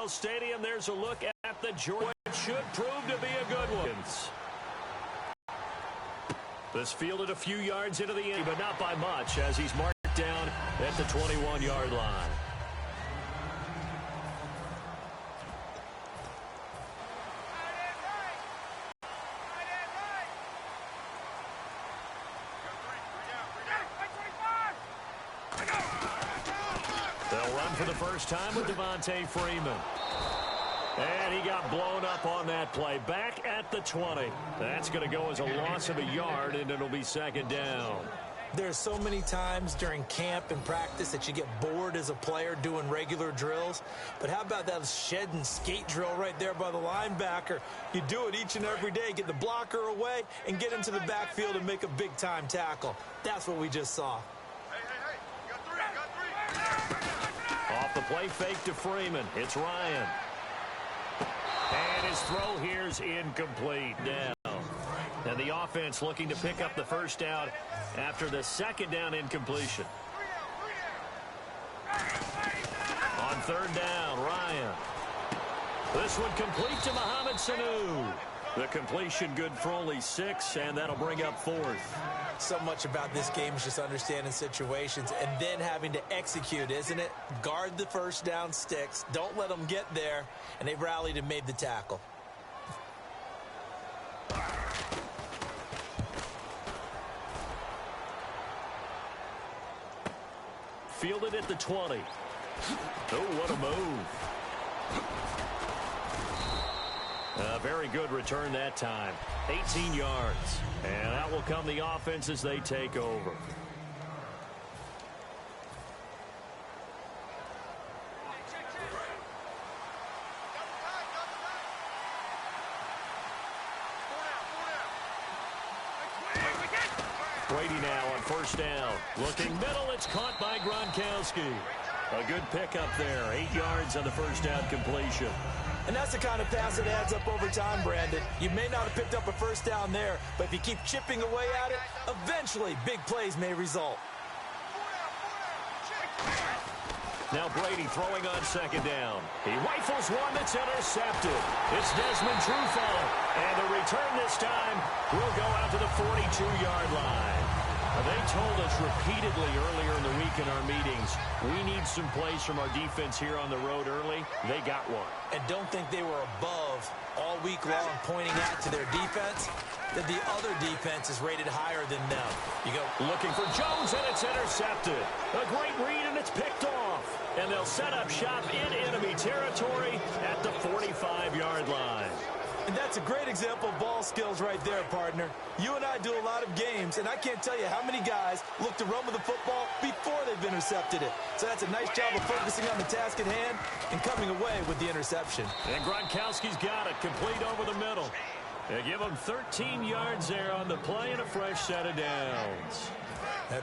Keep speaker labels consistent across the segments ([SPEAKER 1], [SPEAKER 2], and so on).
[SPEAKER 1] NFL Stadium. There's a look at the Georgia. It should prove to be a good one. This fielded a few yards into the end, but not by much, as he's marked down at the 21-yard line. They'll run for the first time with Devontae Freeman. And he got blown up on that play. Back at the 20. That's going to go as a loss of a yard, and it'll be second down.
[SPEAKER 2] There's so many times during camp and practice that you get bored as a player doing regular drills. But how about that shed and skate drill right there by the linebacker? You do it each and every day. Get the blocker away and get into the backfield and make a big-time tackle. That's what we just saw.
[SPEAKER 1] Off the play fake to Freeman. It's Ryan. And his throw here's incomplete. Down. And the offense looking to pick up the first down after the second down incompletion. On third down, Ryan. This one complete to Mohamed Sanu. The completion good for only 6, and that'll bring up fourth.
[SPEAKER 2] So much about this game is just understanding situations and then having to execute, isn't it? Guard the first down sticks. Don't let them get there. And they rallied and made the tackle.
[SPEAKER 1] Fielded at the 20. Oh, what a move. A very good return that time. 18 yards. And that will come the offense as they take over. Brady now on first down. Looking middle, it's caught by Gronkowski. A good pickup there. 8 yards on the first down completion.
[SPEAKER 2] And that's the kind of pass that adds up over time, Brandon. You may not have picked up a first down there, but if you keep chipping away at it, eventually big plays may result.
[SPEAKER 1] Now Brady throwing on second down. He rifles one that's intercepted. It's Desmond Trufant. And the return this time will go out to the 42-yard line. They told us repeatedly earlier in the week in our meetings, we need some plays from our defense here on the road early. They got one.
[SPEAKER 2] And don't think they were above all week long pointing out to their defense that the other defense is rated higher than them. You go
[SPEAKER 1] looking for Jones, and it's intercepted. A great read, and it's picked off. And they'll set up shop in enemy territory at the 45-yard line.
[SPEAKER 2] And that's a great example of ball skills right there, partner. You and I do a lot of games, and I can't tell you how many guys look to run with the football before they've intercepted it. So that's a nice job of focusing on the task at hand and coming away with the interception.
[SPEAKER 1] And Gronkowski's got it, complete over the middle. They give him 13 yards there on the play and a fresh set of downs.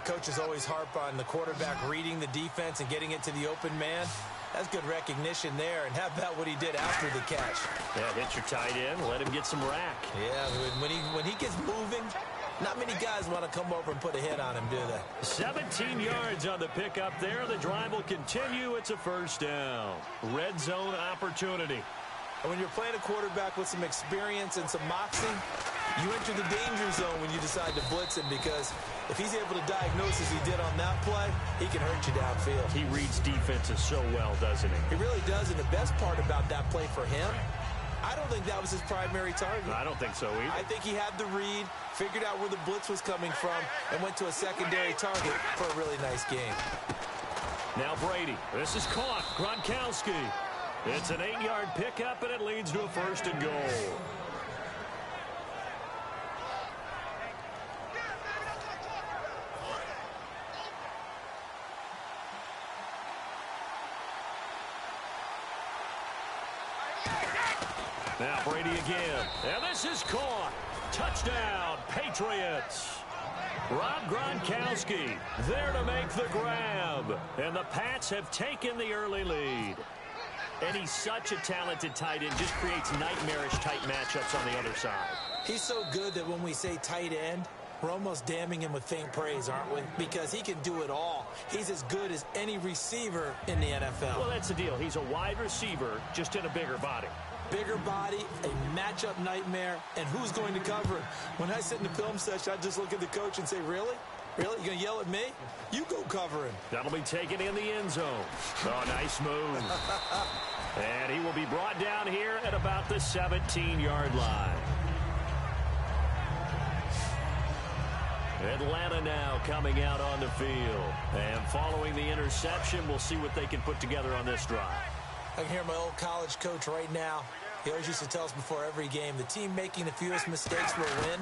[SPEAKER 2] Coaches always harp on the quarterback reading the defense and getting it to the open man. That's good recognition there. And how about what he did after the catch?
[SPEAKER 1] Yeah, hit your tight end, let him get some rack.
[SPEAKER 2] Yeah, when he gets moving, not many guys want to come over and put a hit on him, do they?
[SPEAKER 1] 17 yards on the pickup there. The drive will continue. It's a first down. Red zone opportunity.
[SPEAKER 2] And when you're playing a quarterback with some experience and some moxie, you enter the danger zone when you decide to blitz him, because if he's able to diagnose as he did on that play, he can hurt you downfield.
[SPEAKER 1] He reads defenses so well, doesn't he?
[SPEAKER 2] He really does, and the best part about that play for him, I don't think that was his primary target.
[SPEAKER 1] I don't think so either.
[SPEAKER 2] I think he had the read, figured out where the blitz was coming from, and went to a secondary target for a really nice game.
[SPEAKER 1] Now Brady. This is caught. Gronkowski. It's an 8-yard pickup, and it leads to a first and goal. Now Brady again. And this is caught. Touchdown, Patriots. Rob Gronkowski there to make the grab. And the Pats have taken the early lead. And he's such a talented tight end, just creates nightmarish tight matchups on the other side.
[SPEAKER 2] He's so good that when we say tight end, We're almost damning him with faint praise, aren't we? Because he can do it all. He's as good as any receiver in the NFL.
[SPEAKER 1] Well, that's the deal. He's a wide receiver, just in a bigger body.
[SPEAKER 2] Bigger body, a matchup nightmare, and who's going to cover him? When I sit in the film session, I just look at the coach and say, really? Really? You going to yell at me? You go cover him.
[SPEAKER 1] That'll be taken in the end zone. Oh, nice move. And he will be brought down here at about the 17-yard line. Atlanta now coming out on the field. And following the interception, we'll see what they can put together on this drive.
[SPEAKER 2] I can hear my old college coach right now. He always used to tell us before every game, the team making the fewest mistakes will win.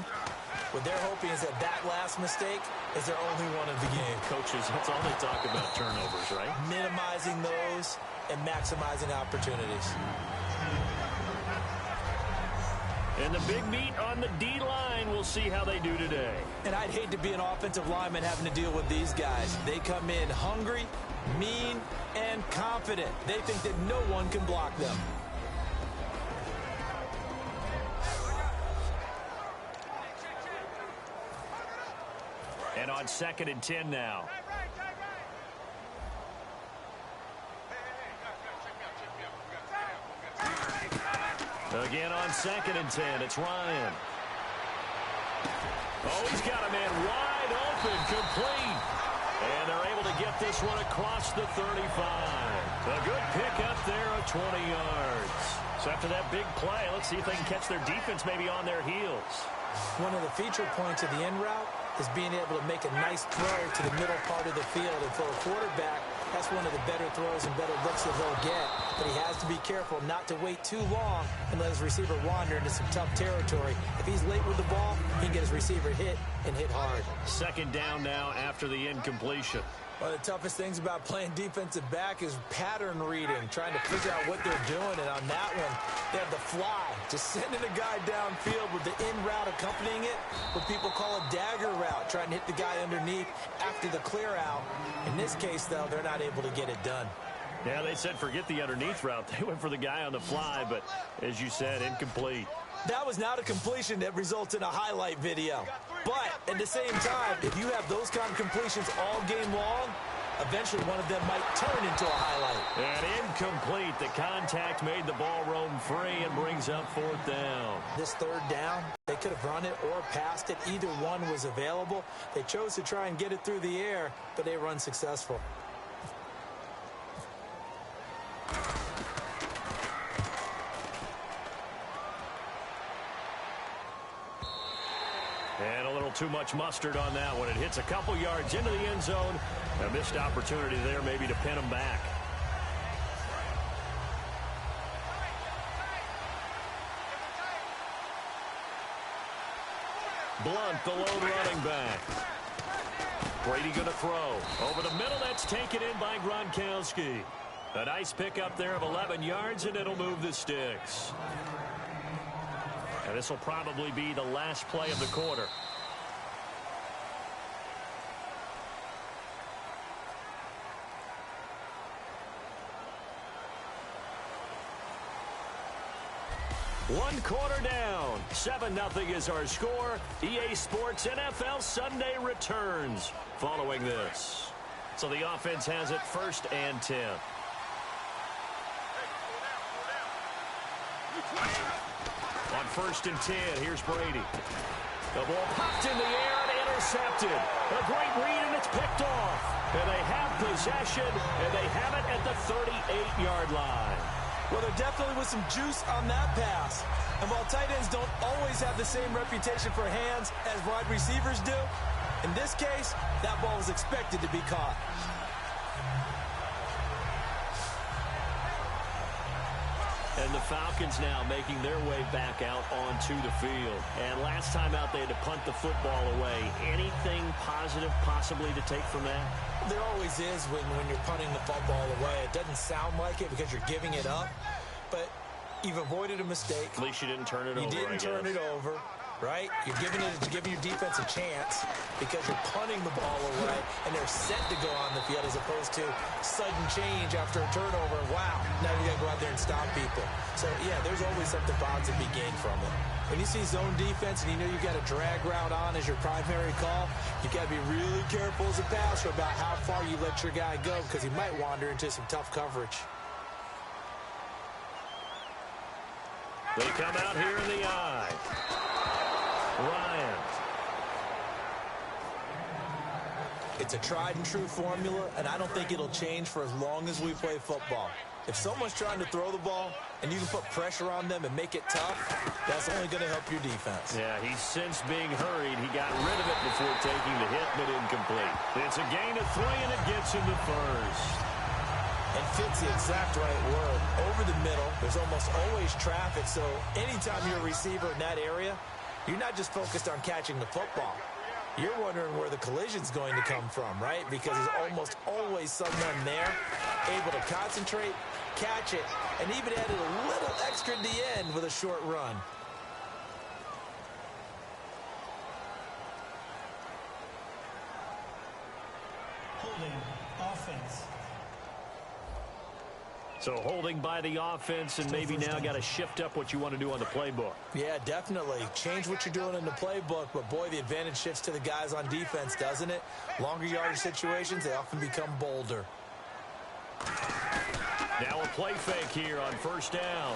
[SPEAKER 2] What they're hoping is that last mistake is their only one of the game.
[SPEAKER 1] Coaches, that's all they talk about, turnovers, right?
[SPEAKER 2] Minimizing those and maximizing opportunities.
[SPEAKER 1] And the big meat on the D-line, we'll see how they do today.
[SPEAKER 2] And I'd hate to be an offensive lineman having to deal with these guys. They come in hungry, mean, and confident. They think that no one can block them.
[SPEAKER 1] And on 2nd and 10 now. Again on 2nd and 10, it's Ryan. Oh, he's got a man wide open, complete. And they're able to get this one across the 35. A good pickup there of 20 yards. So after that big play, let's see if they can catch their defense maybe on their heels.
[SPEAKER 2] One of the feature points of the end route is being able to make a nice throw to the middle part of the field. And for a quarterback, that's one of the better throws and better looks that he'll get. But he has to be careful not to wait too long and let his receiver wander into some tough territory. If he's late with the ball, he can get his receiver hit and hit hard.
[SPEAKER 1] 2nd down now after the incompletion.
[SPEAKER 2] One of the toughest things about playing defensive back is pattern reading, trying to figure out what they're doing. And on that one, they have the fly, just sending a guy downfield with the in route accompanying it, what people call a dagger route, trying to hit the guy underneath after the clear out. In this case, though, they're not able to get it done.
[SPEAKER 1] Yeah, they said forget the underneath route. They went for the guy on the fly, but as you said, incomplete.
[SPEAKER 2] That was not a completion that results in a highlight video. But at the same time, if you have those kind of completions all game long, eventually one of them might turn into a highlight.
[SPEAKER 1] And incomplete. The contact made the ball roam free and brings up 4th down.
[SPEAKER 2] This 3rd down, they could have run it or passed it. Either one was available. They chose to try and get it through the air, but they were unsuccessful.
[SPEAKER 1] And a little too much mustard on that one. It hits a couple yards into the end zone. A missed opportunity there maybe to pin him back. Blunt, the lone running back. Brady going to throw. Over the middle, that's taken in by Gronkowski. A nice pickup there of 11 yards, and it'll move the sticks. And this will probably be the last play of the quarter. One quarter down. 7-0 is our score. EA Sports NFL Sunday returns following this. So the offense has it 1st and 10. On 1st and 10, here's Brady. The ball popped in the air and intercepted. A great read, and it's picked off. And they have possession, and they have it at the 38-yard line.
[SPEAKER 2] Well, there definitely was some juice on that pass. And while tight ends don't always have the same reputation for hands as wide receivers do, in this case, that ball was expected to be caught.
[SPEAKER 1] And the Falcons now making their way back out onto the field. And last time out, they had to punt the football away. Anything positive possibly to take from that?
[SPEAKER 2] There always is when you're punting the football away. It doesn't sound like it because you're giving it up, but you've avoided a mistake.
[SPEAKER 1] At least you didn't turn it over.
[SPEAKER 2] You didn't turn it over. right? You're giving your defense a chance because you're punting the ball away, and they're set to go on the field as opposed to sudden change after a turnover. Wow, now you got to go out there and stop people. So, yeah, there's always something positive to be gained from it. When you see zone defense and you know you got a drag route on as your primary call, you got to be really careful as a passer about how far you let your guy go because he might wander into some tough coverage.
[SPEAKER 1] They come out here in the eye. Ryan.
[SPEAKER 2] It's a tried-and-true formula, and I don't think it'll change for as long as we play football. If someone's trying to throw the ball and you can put pressure on them and make it tough, that's only going to help your defense.
[SPEAKER 1] Yeah, he sensed being hurried. He got rid of it before taking the hit, but incomplete. It's a gain of 3, and it gets him the first.
[SPEAKER 2] And fits the exact right word. Over the middle, there's almost always traffic, so anytime you're a receiver in that area, you're not just focused on catching the football. You're wondering where the collision's going to come from, right? Because there's almost always someone there able to concentrate, catch it, and even added a little extra at the end with a short run.
[SPEAKER 3] Holding offense.
[SPEAKER 1] So holding by the offense, and maybe now got to shift up what you want to do on the playbook.
[SPEAKER 2] Yeah, definitely. Change what you're doing in the playbook, but boy, the advantage shifts to the guys on defense, doesn't it? Longer yardage situations, they often become bolder.
[SPEAKER 1] Now a play fake here on first down.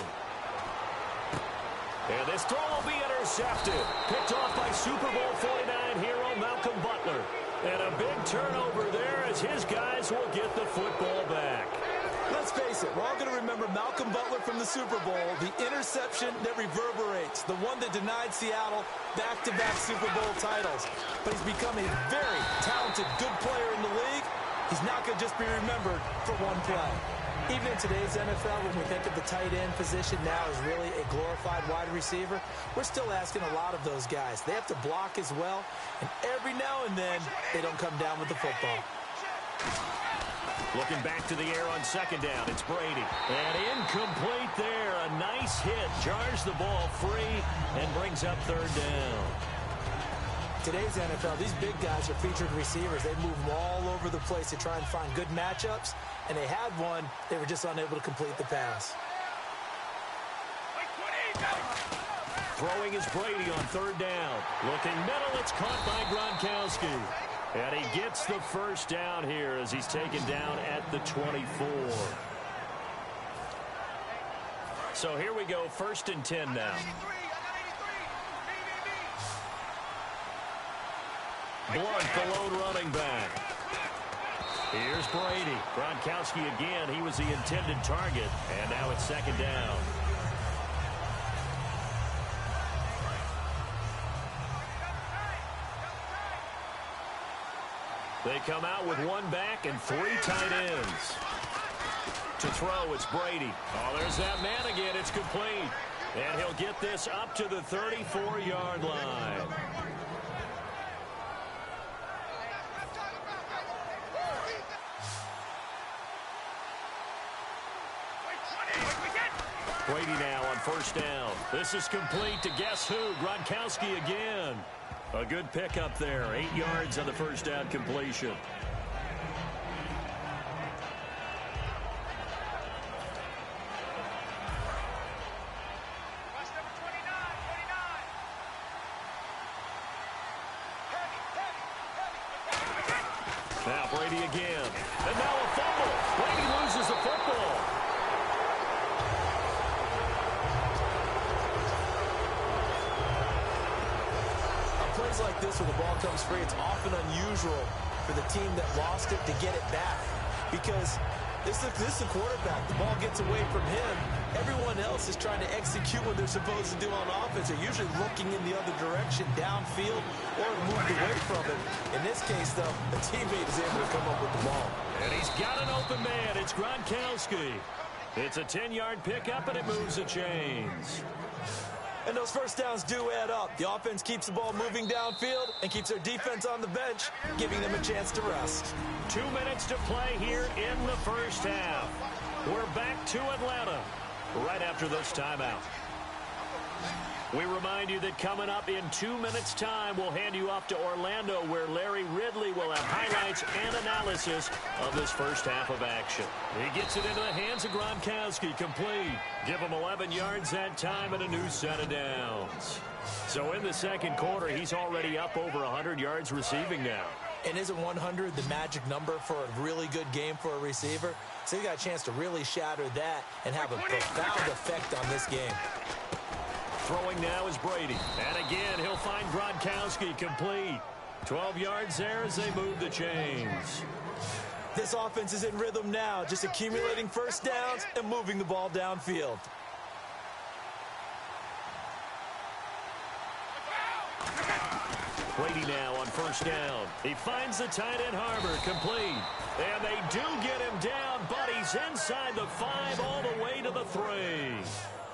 [SPEAKER 1] And this throw will be intercepted. Picked off by Super Bowl 49 hero Malcolm Butler. And a big turnover there as his guys will get the football back.
[SPEAKER 2] Let's face it, we're all going to remember Malcolm Butler from the Super Bowl, the interception that reverberates, the one that denied Seattle back-to-back Super Bowl titles. But he's become a very talented, good player in the league. He's not going to just be remembered for one play. Even in today's NFL, when we think of the tight end position now as really a glorified wide receiver, we're still asking a lot of those guys. They have to block as well, and every now and then, they don't come down with the football.
[SPEAKER 1] Looking back to the air on second down, it's Brady. And incomplete there. A nice hit. Jars the ball free and brings up third down.
[SPEAKER 2] Today's NFL, these big guys are featured receivers. They move them all over the place to try and find good matchups. And they had one. They were just unable to complete the pass.
[SPEAKER 1] Throwing is Brady on third down. Looking middle, it's caught by Gronkowski. And he gets the first down here as he's taken down at the 24. So here we go, 1st and 10 now. Blunt, the lone running back. Here's Brady. Gronkowski again. He was the intended target. And now it's second down. They come out with one back and 3 tight ends. To throw, it's Brady. Oh, there's that man again. It's complete. And he'll get this up to the 34-yard line. Brady now on first down. This is complete to guess who? Gronkowski again. A good pickup there. 8 yards on the first down completion. Now Brady again. And now a fumble. Brady loses the football.
[SPEAKER 2] Plays like this where the ball comes free, it's often unusual for the team that lost it to get it back because this is a quarterback. The ball gets away from him. Everyone else is trying to execute what they're supposed to do on offense. They're usually looking in the other direction, downfield, or moved away from it. In this case, though, the teammate is able to come up with the ball.
[SPEAKER 1] And he's got an open man. It's Gronkowski. It's a 10-yard pickup, and it moves the chains.
[SPEAKER 2] And those first downs do add up. The offense keeps the ball moving downfield and keeps their defense on the bench, giving them a chance to rest.
[SPEAKER 1] 2 minutes to play here in the first half. We're back to Atlanta right after this timeout. We remind you that coming up in 2 minutes' time, we'll hand you off to Orlando, where Larry Ridley will have highlights and analysis of this first half of action. He gets it into the hands of Gronkowski, complete. Give him 11 yards that time and a new set of downs. So in the second quarter, he's already up over 100 yards receiving now.
[SPEAKER 2] And isn't 100 the magic number for a really good game for a receiver? So he got a chance to really shatter that and have a profound effect on this game.
[SPEAKER 1] Throwing now is Brady. And again, he'll find Gronkowski, complete. 12 yards there as they move the chains.
[SPEAKER 2] This offense is in rhythm now, just accumulating first downs and moving the ball downfield.
[SPEAKER 1] Brady now on first down. He finds the tight end Harbour, complete. And they do get him down, but he's inside the 5 all the way to the 3.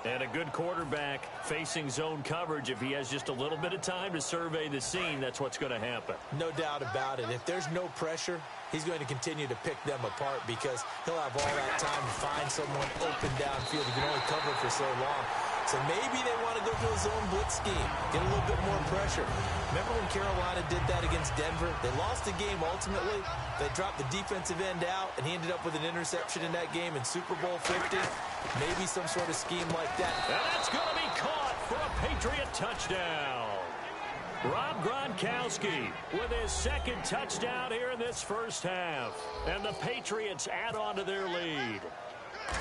[SPEAKER 1] And a good quarterback facing zone coverage. If he has just a little bit of time to survey the scene, that's what's going to happen.
[SPEAKER 2] No doubt about it. If there's no pressure, he's going to continue to pick them apart because he'll have all that time to find someone open downfield. He can only cover for so long. So maybe they want to go to a zone blitz scheme, get a little bit more pressure. Remember when Carolina did that against Denver? They lost the game ultimately. They dropped the defensive end out, and he ended up with an interception in that game in Super Bowl 50. Maybe some sort of scheme like that.
[SPEAKER 1] And that's going to be caught for a Patriot touchdown. Rob Gronkowski with his second touchdown here in this first half. And the Patriots add on to their lead.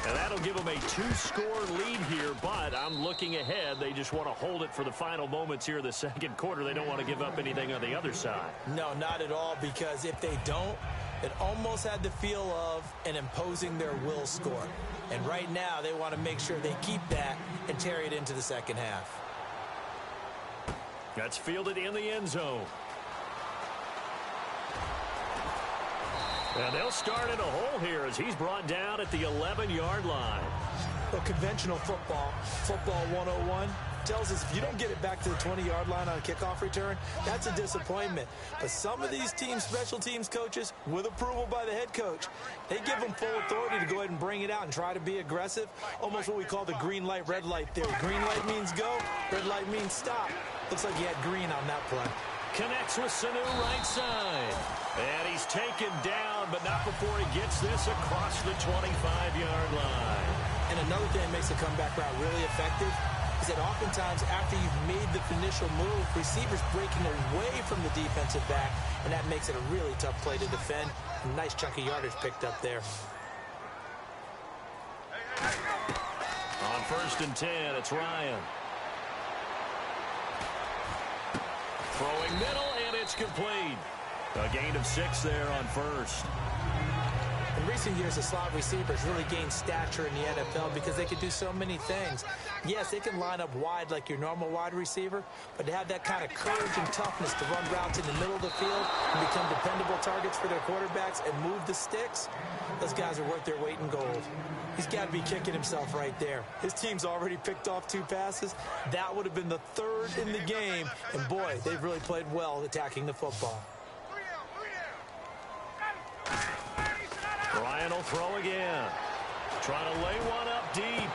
[SPEAKER 1] And that'll give them a 2-score lead here, but I'm looking ahead. They just want to hold it for the final moments here in the second quarter. They don't want to give up anything on the other side.
[SPEAKER 2] No, not at all, because if they don't, it almost had the feel of an imposing their will score. And right now, they want to make sure they keep that and carry it into the second half.
[SPEAKER 1] That's fielded in the end zone. And they'll start in a hole here as he's brought down at the 11-yard line.
[SPEAKER 2] Well, conventional football 101, tells us if you don't get it back to the 20-yard line on a kickoff return, that's a disappointment. But some of these teams, special teams coaches, with approval by the head coach, they give them full authority to go ahead and bring it out and try to be aggressive, almost what we call the green light, red light theory. Green light means go, red light means stop. Looks like he had green on that play.
[SPEAKER 1] Connects with Sanu right side. And he's taken down, but not before he gets this across the 25-yard line.
[SPEAKER 2] And another thing that makes the comeback route really effective is that oftentimes after you've made the initial move, receivers breaking away from the defensive back, and that makes it a really tough play to defend. A nice chunk of yardage picked up there.
[SPEAKER 1] On 1st and 10, it's Ryan. Throwing middle, and it's complete. A gain of 6 there on first.
[SPEAKER 2] In recent years, the slot receivers really gained stature in the NFL because they could do so many things. Yes, they can line up wide like your normal wide receiver, but to have that kind of courage and toughness to run routes in the middle of the field and become dependable targets for their quarterbacks and move the sticks, those guys are worth their weight in gold. He's got to be kicking himself right there. His team's already picked off 2 passes. That would have been the 3rd in the game, and boy, they've really played well attacking the football.
[SPEAKER 1] Ryan will throw again. Trying to lay one up deep.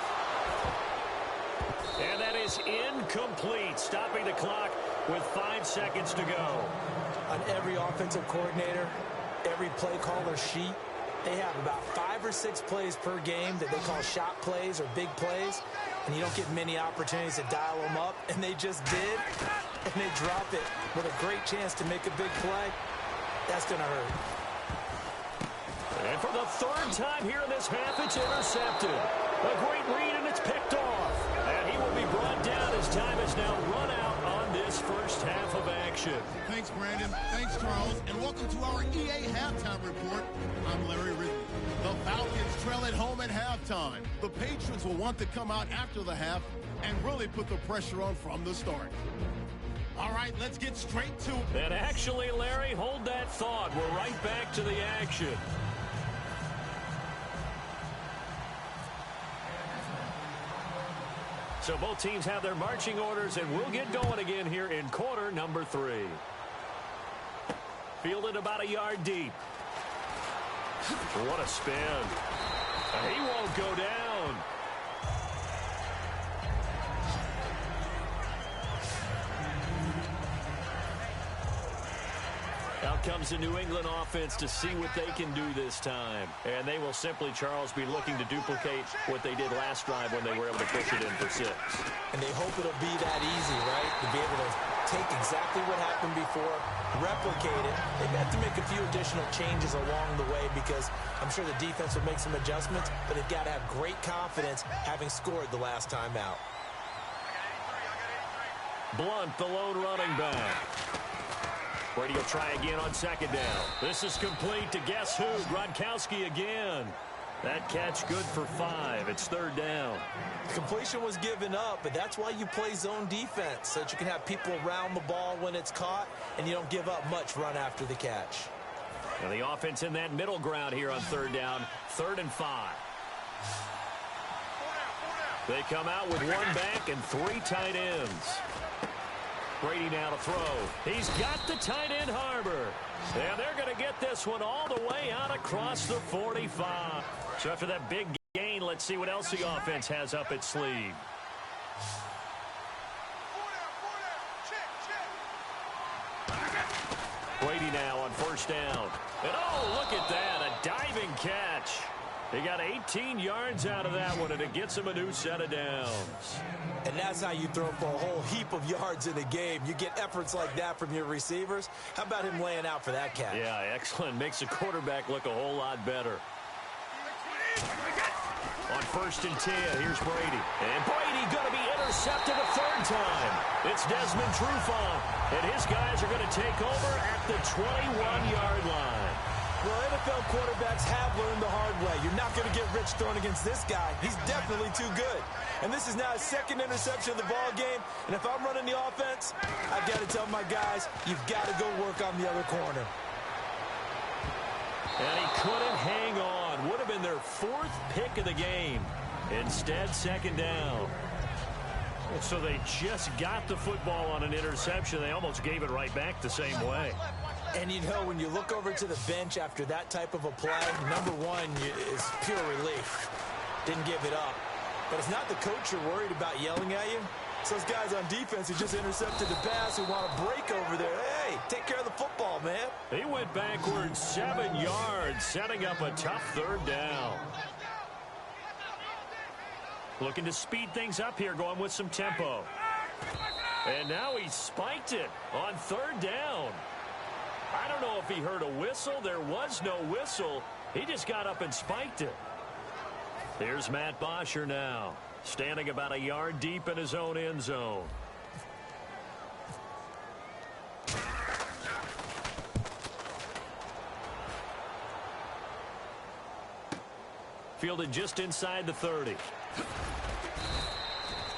[SPEAKER 1] And that is incomplete. Stopping the clock with 5 seconds to go.
[SPEAKER 2] On every offensive coordinator, every play caller sheet, they have about 5 or 6 plays per game that they call shot plays or big plays. And you don't get many opportunities to dial them up. And they just did. And they drop it with a great chance to make a big play. That's going to hurt.
[SPEAKER 1] And for the 3rd time here in this half, it's intercepted. A great read, and it's picked off. And he will be brought down as time is now run out on this first half of action.
[SPEAKER 4] Thanks, Brandon. Thanks, Charles. And welcome to our EA Halftime Report. I'm Larry Ridley. The Falcons trail at home at halftime. The Patriots will want to come out after the half and really put the pressure on from the start. All right, let's get straight to it.
[SPEAKER 1] And actually, Larry, hold that thought. We're right back to the action. So both teams have their marching orders, and we'll get going again here in quarter number 3. Fielded about a yard deep. What a spin. He won't go down. comes the New England offense to see what they can do this time. And they will simply, Charles, be looking to duplicate what they did last drive when they were able to push it in for 6.
[SPEAKER 2] And they hope it'll be that easy, right? To be able to take exactly what happened before, replicate it. They have to make a few additional changes along the way because I'm sure the defense will make some adjustments, but they've got to have great confidence having scored the last time out.
[SPEAKER 1] Blunt, the lone running back. Brady will try again on 2nd down. This is complete to guess who? Gronkowski again. That catch good for 5. It's 3rd down.
[SPEAKER 2] Completion was given up, but that's why you play zone defense, so that you can have people around the ball when it's caught, and you don't give up much run after the catch.
[SPEAKER 1] And the offense in that middle ground here on 3rd down, 3rd and 5. They come out with 1 back and 3 tight ends. Brady now to throw. He's got the tight end Harbor. And they're going to get this one all the way out across the 45. So after that big gain, let's see what else the offense has up its sleeve. Brady now on 1st down. And oh, look at that, a diving catch. He got 18 yards out of that one, and it gets him a new set of downs.
[SPEAKER 2] And that's how you throw for a whole heap of yards in a game. You get efforts like that from your receivers. How about him laying out for that catch?
[SPEAKER 1] Yeah, excellent. Makes the quarterback look a whole lot better. On 1st and 10, here's Brady. And Brady going to be intercepted a 3rd time. It's Desmond Trufant, and his guys are going to take over at the 21-yard line.
[SPEAKER 2] Well, NFL quarterbacks have learned the hard way. You're not going to get rich throwing against this guy. He's definitely too good. And this is now his 2nd interception of the ball game. And if I'm running the offense, I've got to tell my guys, you've got to go work on the other corner.
[SPEAKER 1] And he couldn't hang on. Would have been their 4th pick of the game. Instead, 2nd down. So they just got the football on an interception. They almost gave it right back the same way.
[SPEAKER 2] And you know, when you look over to the bench after that type of a play, number one is pure relief. Didn't give it up. But it's not the coach you're worried about yelling at you. It's those guys on defense who just intercepted the pass who want to break over there. Hey, take care of the football, man.
[SPEAKER 1] He went backwards 7 yards, setting up a tough 3rd down. Looking to speed things up here, going with some tempo. And now he spiked it on 3rd down. I don't know if he heard a whistle. There was no whistle. He just got up and spiked it. Here's Matt Bosher now, standing about a yard deep in his own end zone. Fielded just inside the 30.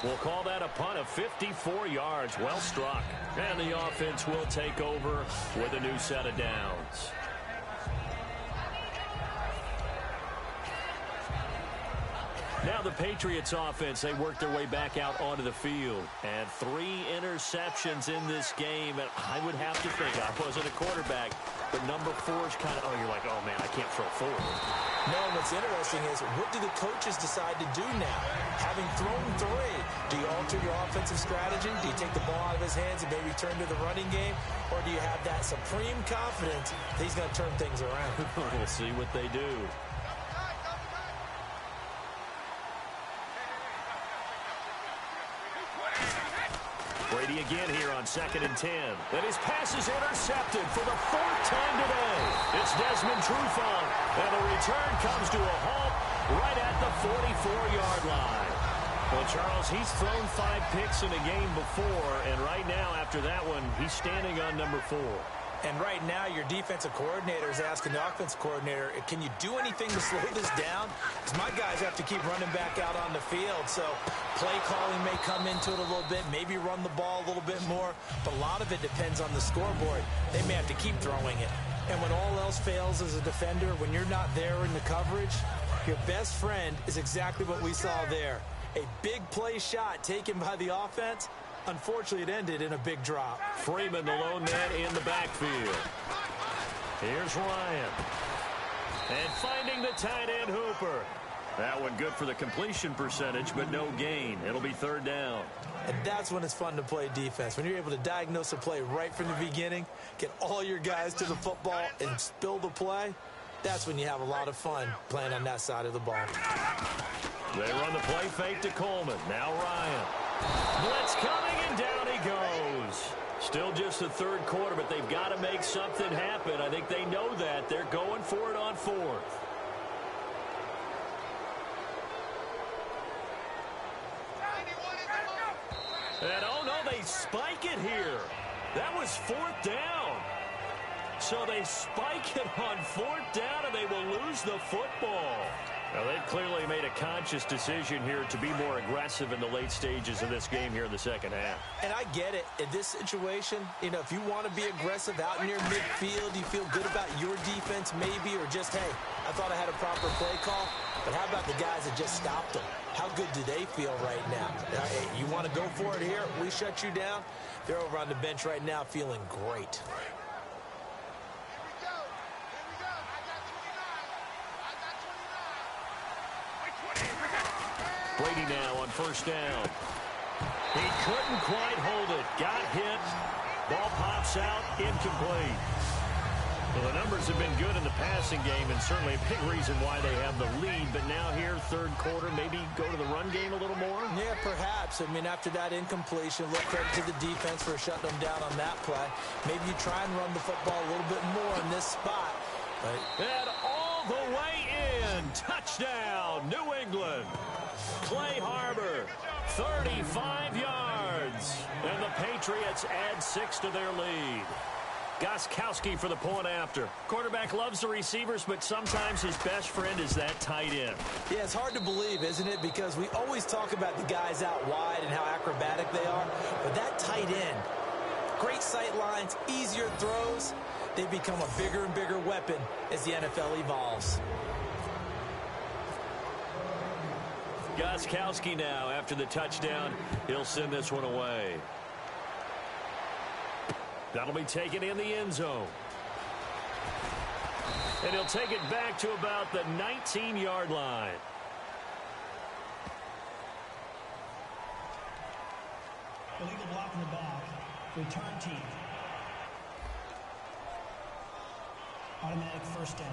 [SPEAKER 1] We'll call that a punt of 54 yards. Well struck. And the offense will take over with a new set of downs. Now the Patriots offense, they work their way back out onto the field. And 3 interceptions in this game. And I would have to think, I wasn't a quarterback, but number 4 is kind of, you're like, oh, man, I can't throw 4.
[SPEAKER 2] No, and what's interesting is, what do the coaches decide to do now? Having thrown 3, do you alter your offensive strategy? Do you take the ball out of his hands and maybe turn to the running game? Or do you have that supreme confidence that he's going to turn things around?
[SPEAKER 1] We'll see what they do. Brady again here on 2nd and 10. And his pass is intercepted for the 4th time today. It's Desmond Trufant. And the return comes to a halt right at the 44-yard line. Well, Charles, he's thrown 5 picks in a game before, and right now, after that one, he's standing on number 4.
[SPEAKER 2] And right now, your defensive coordinator is asking the offensive coordinator, can you do anything to slow this down? Because my guys have to keep running back out on the field. So play calling may come into it a little bit, maybe run the ball a little bit more. But a lot of it depends on the scoreboard. They may have to keep throwing it. And when all else fails as a defender, when you're not there in the coverage, your best friend is exactly what we saw there. A big play shot taken by the offense. Unfortunately, it ended in a big drop.
[SPEAKER 1] Freeman, the lone man in the backfield. Here's Ryan. And finding the tight end Hooper. That one good for the completion percentage, but no gain. It'll be third down.
[SPEAKER 2] And that's when it's fun to play defense. When you're able to diagnose a play right from the beginning, get all your guys to the football, and spill the play, that's when you have a lot of fun playing on that side of the ball.
[SPEAKER 1] They run the play fake to Coleman. Now Ryan. Blitz coming, and down he goes. Still just the third quarter, but they've got to make something happen. I think they know that. They're going for it on fourth. And oh no, they spike it here. That was fourth down. So they spike it on fourth down, and they will lose the football. Now, they've clearly made a conscious decision here to be more aggressive in the late stages of this game here in the second half.
[SPEAKER 2] And I get it. In this situation, you know, if you want to be aggressive out near midfield, you feel good about your defense maybe, or just, hey, I thought I had a proper play call. But how about the guys that just stopped them? How good do they feel right now? Hey, you want to go for it here? We shut you down? They're over on the bench right now feeling great.
[SPEAKER 1] Brady now on first down. He couldn't quite hold it. Got hit. Ball pops out. Incomplete. Well, the numbers have been good in the passing game, and certainly a big reason why they have the lead. But now here, third quarter, maybe go to the run game a little more?
[SPEAKER 2] Yeah, perhaps. I mean, after that incompletion, look credit to the defense for shutting them down on that play. Maybe you try and run the football a little bit more in this spot.
[SPEAKER 1] And all the way in. Touchdown, New England. Clay Harbor, 35 yards. And the Patriots add 6 to their lead. Gostkowski for the point after. Quarterback loves the receivers, but sometimes his best friend is that tight end.
[SPEAKER 2] Yeah, it's hard to believe, isn't it? Because we always talk about the guys out wide and how acrobatic they are. But that tight end, great sight lines, easier throws, they become a bigger and bigger weapon as the NFL evolves.
[SPEAKER 1] Gostkowski now, after the touchdown, he'll send this one away. That'll be taken in the end zone. And he'll take it back to about the 19-yard line.
[SPEAKER 3] Illegal block in the back. Return team. Automatic first down.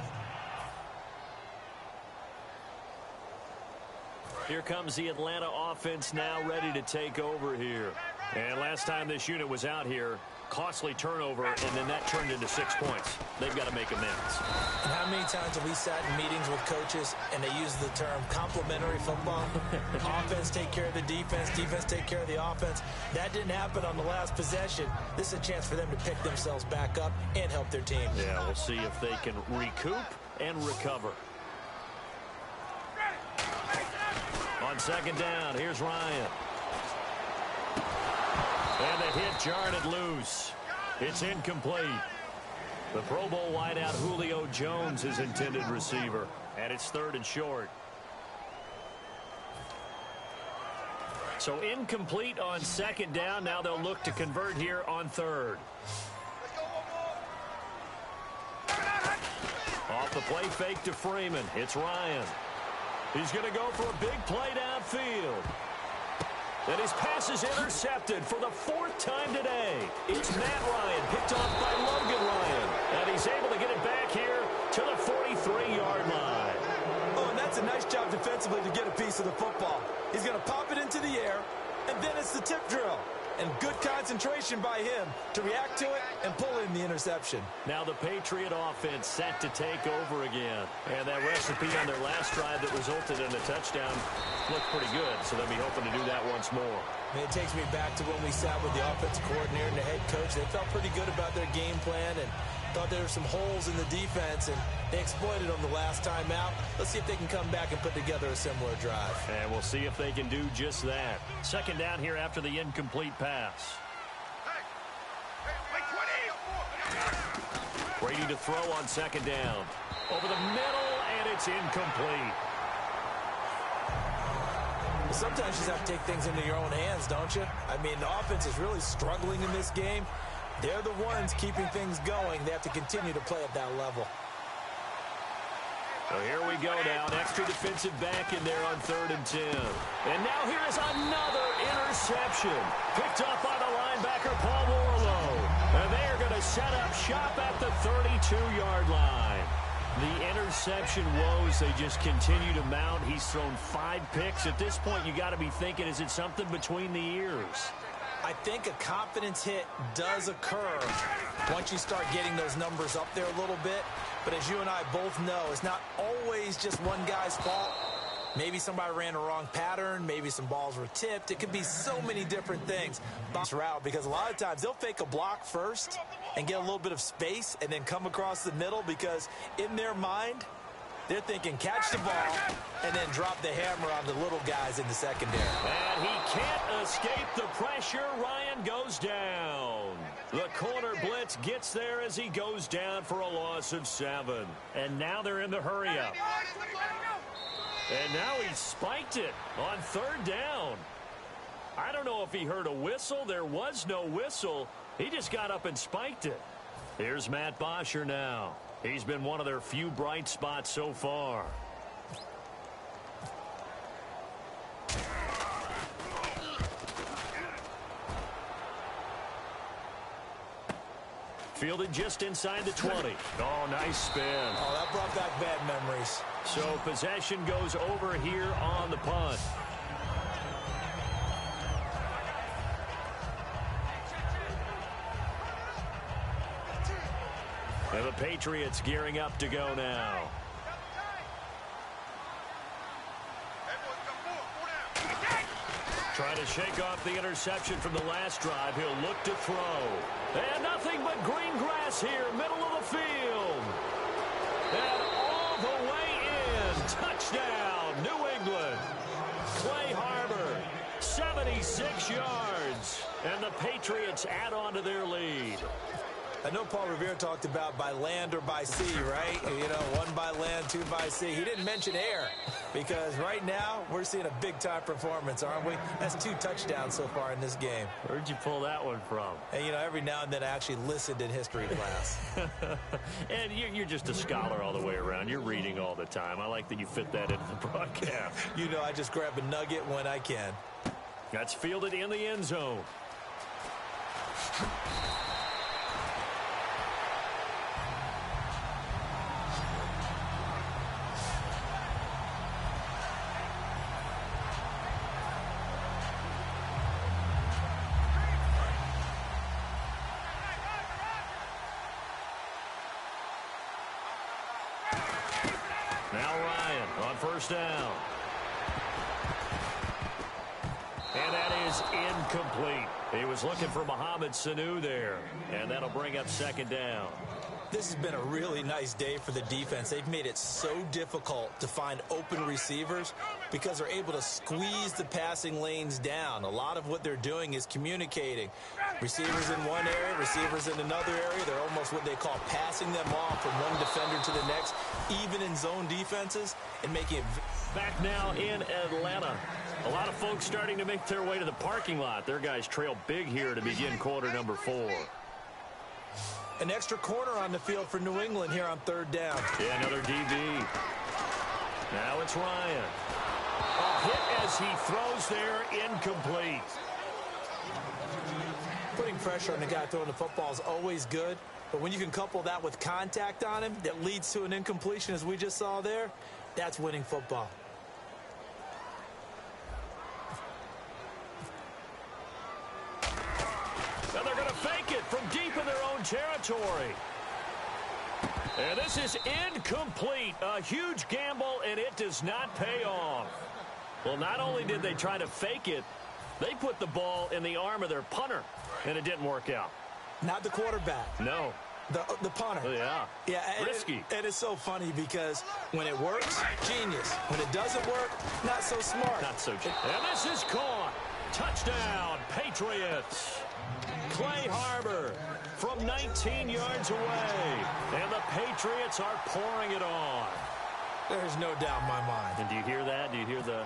[SPEAKER 1] Here comes the Atlanta offense now ready to take over here. And last time this unit was out here, costly turnover, and then that turned into 6 points. They've got to make amends.
[SPEAKER 2] And how many times have we sat in meetings with coaches and they use the term complementary football? Offense take care of the defense, defense take care of the offense. That didn't happen on the last possession. This is a chance for them to pick themselves back up and help their team.
[SPEAKER 1] Yeah, we'll see if they can recoup and recover. On second down, here's Ryan. And the hit jarred it loose. It's incomplete. The Pro Bowl wideout Julio Jones is intended receiver. And it's third and short. So incomplete on second down. Now they'll look to convert here on third. Off the play fake to Freeman. It's Ryan. He's going to go for a big play downfield. And his pass is intercepted for the 4th time today. It's Matt Ryan, picked off by Logan Ryan. And he's able to get it back here to the 43-yard line.
[SPEAKER 2] Oh, and that's a nice job defensively to get a piece of the football. He's going to pop it into the air, and then it's the tip drill. And good concentration by him to react to it and pull in the interception.
[SPEAKER 1] Now the Patriot offense set to take over again. And that recipe on their last drive that resulted in a touchdown looked pretty good. So they'll be hoping to do that once more.
[SPEAKER 2] I mean, it takes me back to when we sat with the offensive coordinator and the head coach. They felt pretty good about their game plan and thought there were some holes in the defense, and they exploited them the last time out. Let's see if they can come back and put together a similar drive.
[SPEAKER 1] And we'll see if they can do just that. Second down here after the incomplete pass. Brady to throw on second down. Over the middle, and it's incomplete.
[SPEAKER 2] Sometimes you just have to take things into your own hands, don't you? I mean, the offense is really struggling in this game. They're the ones keeping things going. They have to continue to play at that level.
[SPEAKER 1] So here we go now. An extra defensive back in there on 3rd and 10. And now here is another interception. Picked up by the linebacker, Paul Warlow. And they are going to set up shop at the 32-yard line. The interception woes, they just continue to mount. He's thrown 5 picks. At this point, you got to be thinking, is it something between the ears?
[SPEAKER 2] I think a confidence hit does occur once you start getting those numbers up there a little bit. But as you and I both know, it's not always just one guy's fault. Maybe somebody ran a wrong pattern. Maybe some balls were tipped. It could be so many different things. Route, because a lot of times they'll fake a block first and get a little bit of space and then come across the middle, because in their mind, they're thinking catch the ball and then drop the hammer on the little guys in the secondary.
[SPEAKER 1] And he can't escape the pressure. Ryan goes down. The corner blitz gets there as he goes down for a loss of 7. And now they're in the hurry-up. And now he spiked it on 3rd down. I don't know if he heard a whistle. There was no whistle. He just got up and spiked it. Here's Matt Bosher now. He's been one of their few bright spots so far. Fielded just inside the 20. Oh, nice spin.
[SPEAKER 2] Oh, that brought back bad memories.
[SPEAKER 1] So possession goes over here on the punt. And the Patriots gearing up to go now. Trying to shake off the interception from the last drive. He'll look to throw. And nothing but green grass here, middle of the field. And all the way in. Touchdown, New England. Clay Harbor, 76 yards. And the Patriots add on to their lead.
[SPEAKER 2] I know Paul Revere talked about by land or by sea, right? You know, 1 by land, 2 by sea. He didn't mention air, because right now we're seeing a big-time performance, aren't we? That's 2 touchdowns so far in this game.
[SPEAKER 1] Where'd you pull that one from?
[SPEAKER 2] And, you know, every now and then I actually listened in history class.
[SPEAKER 1] And you're just a scholar all the way around. You're reading all the time. I like that you fit that into the broadcast.
[SPEAKER 2] You know, I just grab a nugget when I can.
[SPEAKER 1] That's fielded in the end zone. Now Ryan on 1st down. And that is incomplete. He was looking for Mohamed Sanu there. And that'll bring up 2nd down.
[SPEAKER 2] This has been a really nice day for the defense. They've made it so difficult to find open receivers because they're able to squeeze the passing lanes down. A lot of what they're doing is communicating. Receivers in one area, receivers in another area. They're almost what they call passing them off from one defender to the next, even in zone defenses, and making it.
[SPEAKER 1] Back now in Atlanta. A lot of folks starting to make their way to the parking lot. Their guys trail big here to begin quarter number 4.
[SPEAKER 2] An extra corner on the field for New England here on 3rd down.
[SPEAKER 1] Yeah, another DB. Now it's Ryan. A hit as he throws there, incomplete.
[SPEAKER 2] Putting pressure on the guy throwing the football is always good, but when you can couple that with contact on him that leads to an incompletion, as we just saw there, that's winning football.
[SPEAKER 1] And they're going to fake it from deep in their own territory. And this is incomplete. A huge gamble, and it does not pay off. Well, not only did they try to fake it, they put the ball in the arm of their punter, and it didn't work out.
[SPEAKER 2] Not the quarterback.
[SPEAKER 1] No.
[SPEAKER 2] The punter.
[SPEAKER 1] Yeah.
[SPEAKER 2] Yeah.
[SPEAKER 1] Risky.
[SPEAKER 2] And it's so funny because when it works, genius. When it doesn't work, not so smart.
[SPEAKER 1] Not so genius. And this is caught. Touchdown, Patriots. Clay Harbor from 19 yards away. And the Patriots are pouring it on.
[SPEAKER 2] There's no doubt in my mind.
[SPEAKER 1] And do you hear that? Do you hear the...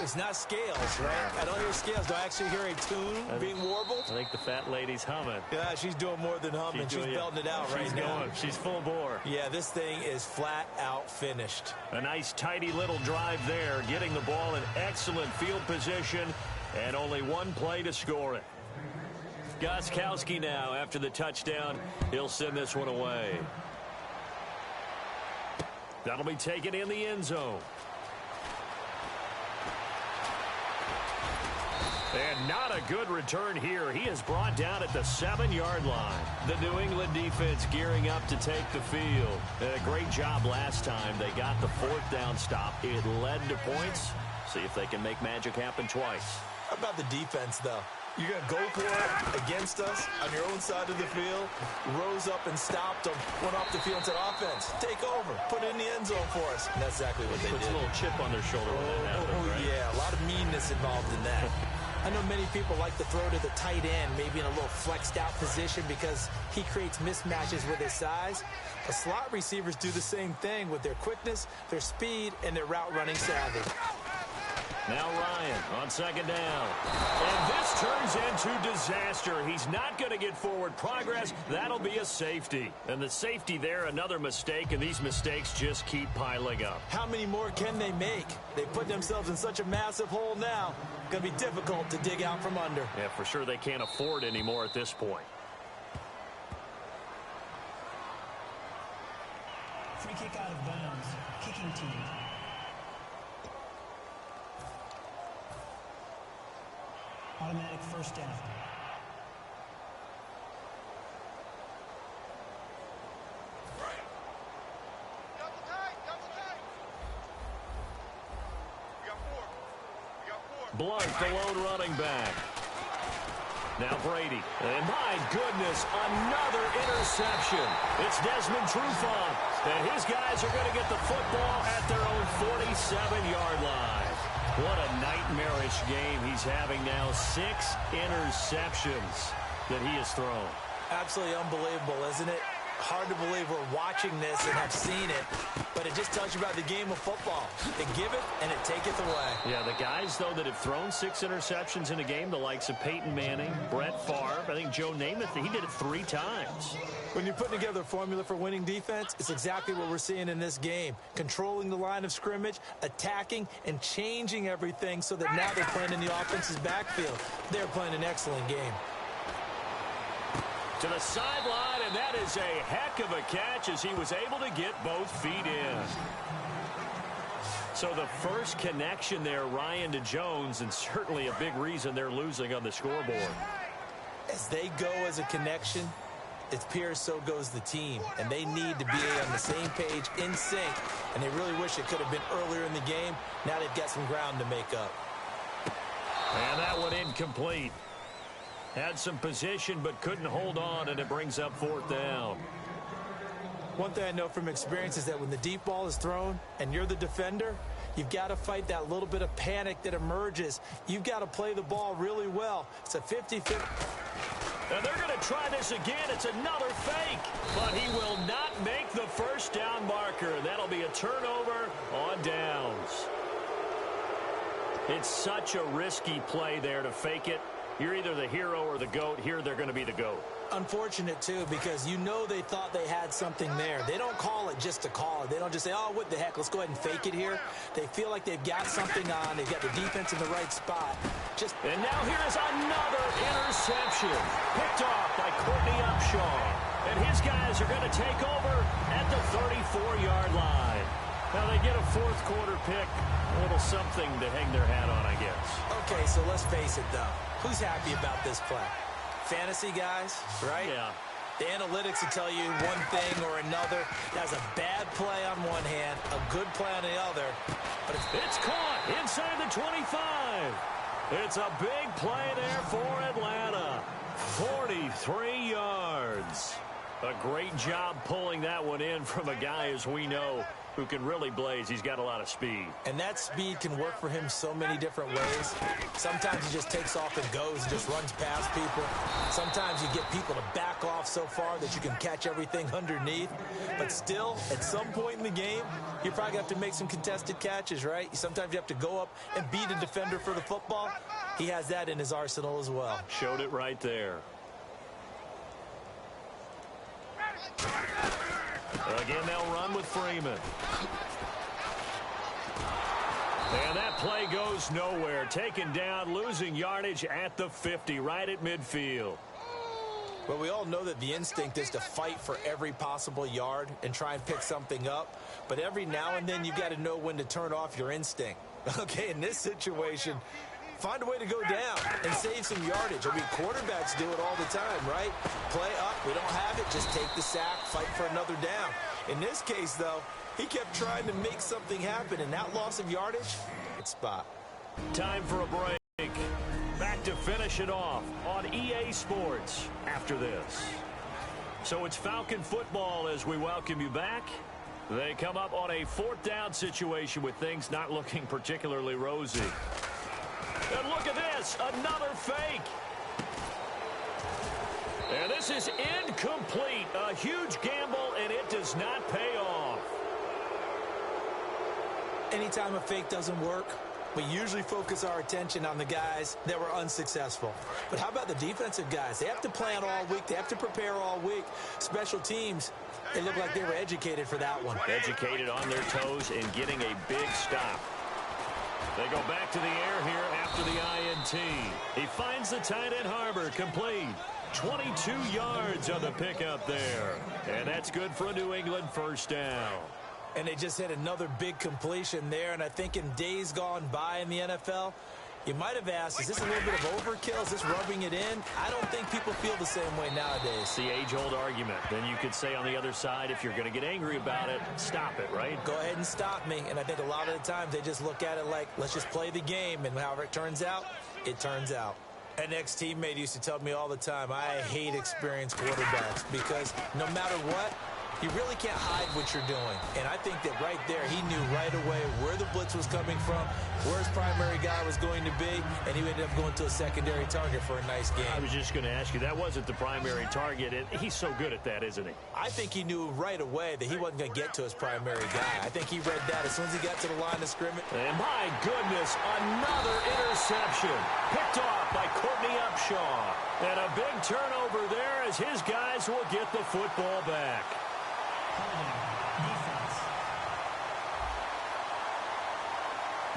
[SPEAKER 2] It's not scales, right? I don't hear scales. Do I actually hear a tune being warbled?
[SPEAKER 1] I think the fat lady's humming.
[SPEAKER 2] Yeah, she's doing more than humming. She's belting it out right now.
[SPEAKER 1] She's full bore.
[SPEAKER 2] Yeah, this thing is flat out finished.
[SPEAKER 1] A nice, tidy little drive there, getting the ball in excellent field position, and only one play to score it. Gostkowski now, after the touchdown, he'll send this one away. That'll be taken in the end zone. And not a good return here. He is brought down at the 7-yard line. The New England defense gearing up to take the field. A great job last time. They got the 4th down stop. It led to points. See if they can make magic happen twice.
[SPEAKER 2] How about the defense, though? You're going to go for it against us on your own side of the field, rose up and stopped them, went off the field and said, offense, take over, put it in the end zone for us. And that's exactly what they did.
[SPEAKER 1] Puts a little chip on their shoulder when that happens, right?
[SPEAKER 2] Yeah, a lot of meanness involved in that. I know many people like to throw to the tight end, maybe in a little flexed out position because he creates mismatches with his size. The slot receivers do the same thing with their quickness, their speed, and their route running savvy.
[SPEAKER 1] Now Ryan on 2nd down. And this turns into disaster. He's not going to get forward progress. That'll be a safety. And the safety there, another mistake, and these mistakes just keep piling up.
[SPEAKER 2] How many more can they make? They put themselves in such a massive hole now. Going to be difficult to dig out from under.
[SPEAKER 1] Yeah, for sure they can't afford anymore at this point.
[SPEAKER 3] Free kick out of bounds. Kicking team. Automatic first down.
[SPEAKER 1] Blunt, the lone running back. Now Brady. And my goodness, another interception. It's Desmond Trufant. And his guys are going to get the football at their own 47-yard line. What a nightmarish game he's having now. 6 interceptions that he has thrown.
[SPEAKER 2] Absolutely unbelievable, isn't it? Hard to believe we're watching this and have seen it, but it just tells you about the game of football. They give it, and it taketh away.
[SPEAKER 1] Yeah, the guys, though, that have thrown 6 interceptions in a game, the likes of Peyton Manning, Brett Favre, I think Joe Namath, he did it 3 times.
[SPEAKER 2] When you put together a formula for winning defense, it's exactly what we're seeing in this game. Controlling the line of scrimmage, attacking, and changing everything so that now they're playing in the offense's backfield. They're playing an excellent game.
[SPEAKER 1] To the sideline, and that is a heck of a catch as he was able to get both feet in. So the first connection there, Ryan to Jones, and certainly a big reason they're losing on the scoreboard.
[SPEAKER 2] As they go as a connection, it appears so goes the team, and they need to be on the same page, in sync, and they really wish it could have been earlier in the game. Now they've got some ground to make up.
[SPEAKER 1] And that one incomplete. Had some position but couldn't hold on, and it brings up 4th down.
[SPEAKER 2] One thing I know from experience is that when the deep ball is thrown and you're the defender, you've got to fight that little bit of panic that emerges. You've got to play the ball really well. It's a 50-50.
[SPEAKER 1] And they're going to try this again. It's another fake. But he will not make the first down marker. That'll be a turnover on downs. It's such a risky play there to fake it. You're either the hero or the GOAT. Here they're going to be the GOAT.
[SPEAKER 2] Unfortunate, too, because you know they thought they had something there. They don't call it just to call it. They don't just say, oh, what the heck, let's go ahead and fake it here. They feel like they've got something on. They've got the defense in the right spot.
[SPEAKER 1] And now here is another interception. Picked off by Courtney Upshaw. And his guys are going to take over at the 34-yard line. Now they get a 4th quarter pick. A little something to hang their hat on, I guess.
[SPEAKER 2] Okay, so let's face it, though. Who's happy about this play? Fantasy guys, right?
[SPEAKER 1] Yeah.
[SPEAKER 2] The analytics will tell you one thing or another. That's a bad play on one hand, a good play on the other. But
[SPEAKER 1] it's caught inside the 25. It's a big play there for Atlanta. 43 yards. A great job pulling that one in from a guy, as we know, who can really blaze. He's got a lot of speed.
[SPEAKER 2] And that speed can work for him so many different ways. Sometimes he just takes off and goes and just runs past people. Sometimes you get people to back off so far that you can catch everything underneath. But still, at some point in the game, you're probably going to have to make some contested catches, right? Sometimes you have to go up and beat a defender for the football. He has that in his arsenal as well.
[SPEAKER 1] Showed it right there. Again, they'll run with Freeman. And that play goes nowhere. Taken down, losing yardage at the 50, right at midfield.
[SPEAKER 2] Well, we all know that the instinct is to fight for every possible yard and try and pick something up. But every now and then, you've got to know when to turn off your instinct. Okay, in this situation, find a way to go down and save some yardage. I mean, quarterbacks do it all the time, right? Play up, we don't have it, just take the sack, fight for another down. In this case, though, he kept trying to make something happen, and that loss of yardage, good spot.
[SPEAKER 1] Time for a break. Back to finish it off on EA Sports after this. So it's Falcon football as we welcome you back. They come up on a 4th down situation with things not looking particularly rosy. And look at this, another fake. And this is incomplete. A huge gamble, and it does not pay off.
[SPEAKER 2] Anytime a fake doesn't work, we usually focus our attention on the guys that were unsuccessful. But how about the defensive guys? They have to plan all week. They have to prepare all week. Special teams, they look like they were educated for that one.
[SPEAKER 1] Educated on their toes and getting a big stop. They go back to the air here after the INT. He finds the tight end Harbor, complete. 22 yards on the pickup there. And that's good for a New England first down.
[SPEAKER 2] And they just hit another big completion there. And I think in days gone by in the NFL, you might have asked, is this a little bit of overkill? Is this rubbing it in? I don't think people feel the same way nowadays.
[SPEAKER 1] It's the age-old argument. Then you could say on the other side, if you're going to get angry about it, stop it, right?
[SPEAKER 2] Go ahead and stop me. And I think a lot of the times they just look at it like, let's just play the game. And however it turns out, it turns out. An ex-teammate used to tell me all the time, I hate experienced quarterbacks because no matter what, you really can't hide what you're doing. And I think that right there, he knew right away where the blitz was coming from, where his primary guy was going to be, and he ended up going to a secondary target for a nice game.
[SPEAKER 1] I was just going to ask you, that wasn't the primary target, and he's so good at that, isn't he?
[SPEAKER 2] I think he knew right away that he wasn't going to get to his primary guy. I think he read that as soon as he got to the line of scrimmage.
[SPEAKER 1] And my goodness, another interception. Picked off by Courtney Upshaw. And a big turnover there as his guys will get the football back.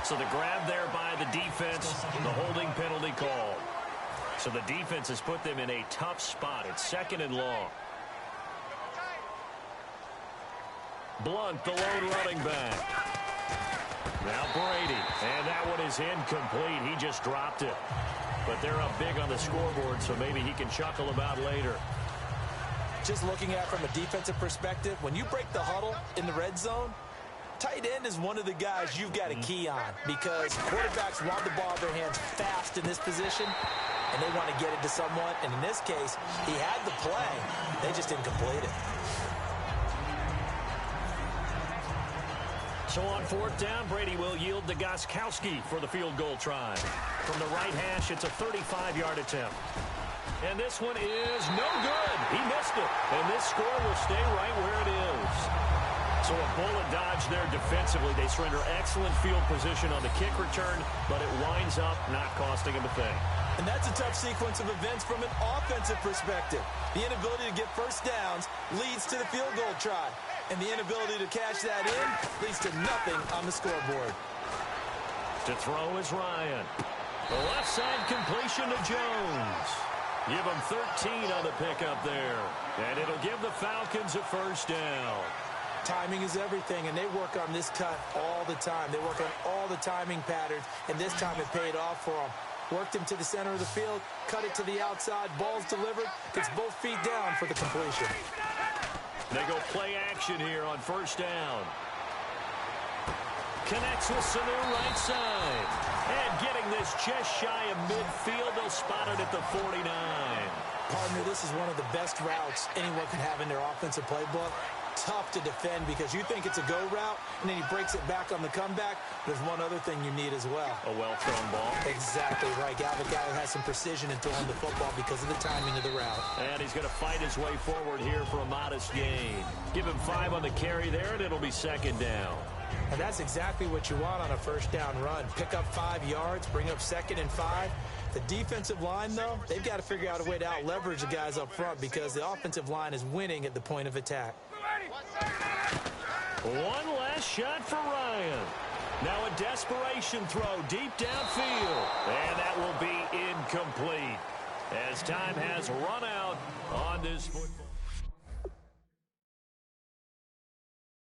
[SPEAKER 1] So the grab there by the defense, the holding penalty called. So the defense has put them in a tough spot. It's 2nd and long. Blunt, the lone running back. Now Brady, and that one is incomplete. He just dropped it. But they're up big on the scoreboard, so maybe he can chuckle about later.
[SPEAKER 2] Just looking at it from a defensive perspective, when you break the huddle in the red zone, tight end is one of the guys you've got to key on because quarterbacks want the ball in their hands fast in this position, and they want to get it to someone. And in this case, he had the play. They just didn't complete it.
[SPEAKER 1] So on 4th down, Brady will yield to Gostkowski for the field goal try. From the right hash, it's a 35-yard attempt. And this one is no good. He missed it. And this score will stay right where it is. So a bullet dodge there defensively. They surrender excellent field position on the kick return, but it winds up not costing him a thing.
[SPEAKER 2] And that's a tough sequence of events from an offensive perspective. The inability to get first downs leads to the field goal try. And the inability to cash that in leads to nothing on the scoreboard.
[SPEAKER 1] To throw is Ryan. The left side completion to Jones. Give him 13 on the pickup there. And it'll give the Falcons a first down.
[SPEAKER 2] Timing is everything, and they work on this cut all the time. They work on all the timing patterns, and this time it paid off for them. Worked him to the center of the field, cut it to the outside, ball's delivered, gets both feet down for the completion.
[SPEAKER 1] They go play action here on first down. Connects with Sanu right side. And getting this just shy of midfield, they'll spot it at the 49.
[SPEAKER 2] Partner, this is one of the best routes anyone could have in their offensive playbook. tough to defend because you think it's a go route, and then he breaks it back on the comeback. There's one other thing you need as well.
[SPEAKER 1] A well-thrown ball.
[SPEAKER 2] Exactly right. You have a guy who has some precision in throwing the football because of the timing of the route.
[SPEAKER 1] And he's going to fight his way forward here for a modest gain. Give him 5 on the carry there, and it'll be second down.
[SPEAKER 2] And that's exactly what you want on a first down run. Pick up 5 yards, bring up 2nd and 5. The defensive line, though, they've got to figure out a way to out-leverage the guys up front because the offensive line is winning at the point of attack.
[SPEAKER 1] One last shot for Ryan. Now a desperation throw deep downfield. And that will be incomplete as time has run out on this football.